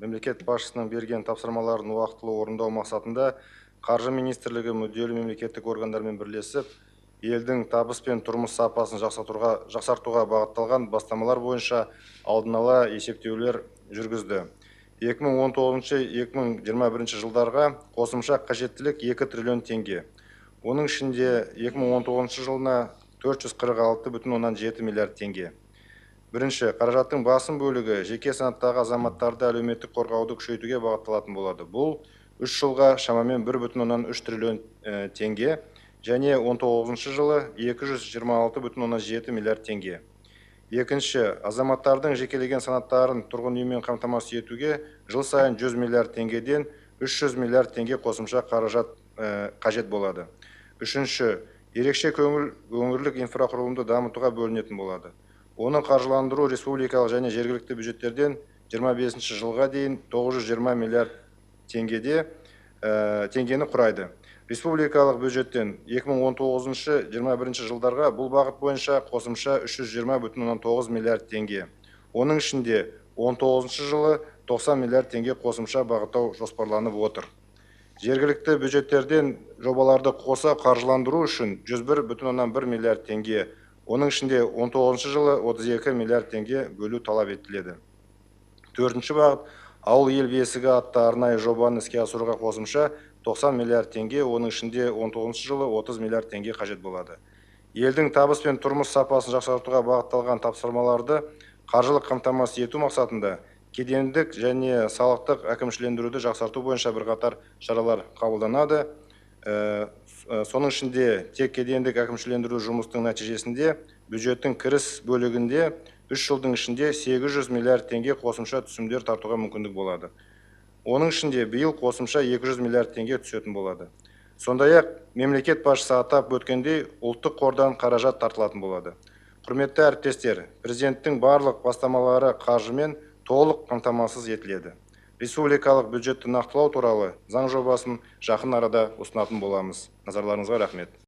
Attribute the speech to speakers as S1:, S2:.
S1: мемлекет басшысының берген тапсырмаларын уақытылы орындау мақсатында Қаржы министрлігі мүдделі мемлекеттік органдармен бірлесіп, елдің табыс пен тұрмыс сапасын жақсартуға бағытталған бастамалар бойынша алдын ала есептеулер жүргізді. 2019-2021 жылдарға қосымша қажеттілік 2 триллион теңге. Оның ішінде 2019 жылына 446,7 миллиард теңге. Бірінші, қаражаттың басым бөлігі жеке санаттағы азаматтарды әлеуметтік қорғауды күшейтуге бағытталатын болады. Бұл 3 жылға шамамен 1,3 триллион теңге және 19 жылы 226,7 миллиард теңге. Екінші, азаматтардың жекелеген санаттарын тұрғын үймен қамтамасыз етуге жыл сайын 100 миллиард теңгеден 300 миллиард теңге қосымша қаражат қажет болады. Үшінші, ерекше өңірлік инфрақұрылымды дамытуға бөлінетін болады. Оны қаржыландыру республикалық және жергілікті бюджеттерден 25 жылға дейін 920 миллиард теңгені құрайды. Республикалық бюджеттен 2019-2021 жылдарға бұл бағыт бойынша қосымша 320,9 миллиард теңге. Оның ішінде 19 жылы 90 миллиард теңге қосымша бағыттау жоспарланып отыр. Жергілікті бюджеттерден жобаларды қоса қаржыландыру үшін 101,1 миллиард теңге. Оның ішінде 19 жылы 32 миллиард теңге бөлу талап етіледі. Төртінші бағыт, ауыл ел бесігі атты арнайы жобаны іске асыруға қосымша 90 миллиард теңге, оның ішінде 19 жылы 30 миллиард теңге қажет болады. Елдің табыс пен тұрмыс сапасын жақсартуға бағытталған тапсырмаларды қаржылық қамтамасыз ету мақсатында кедендік және салықтық әкімшілендіруді жақсарту бойынша бірқатар шаралар қабылданады. Соның ішінде тек кедендік әкімшілендіру жұмыстың нәтижесінде бюджеттің кіріс бөлігінде 3 жылдың ішінде 800 миллиард теңге қосымша түсімдер тартуға мүмкіндік болады. Оның ішінде биыл қосымша 200 миллиард теңге түсетін болады. Сондай-ақ мемлекет басшысы атап өткендей ұлттық қордан қаражат тартылатын болады. Құрметті әріптестер, президенттің барлық бастамалары қаржымен толық қамтамасыз етіледі. Республикалық бюджетті нақтылау туралы заң жобасын жақын арада ұсынатын боламыз. Назарларыңызға рахмет.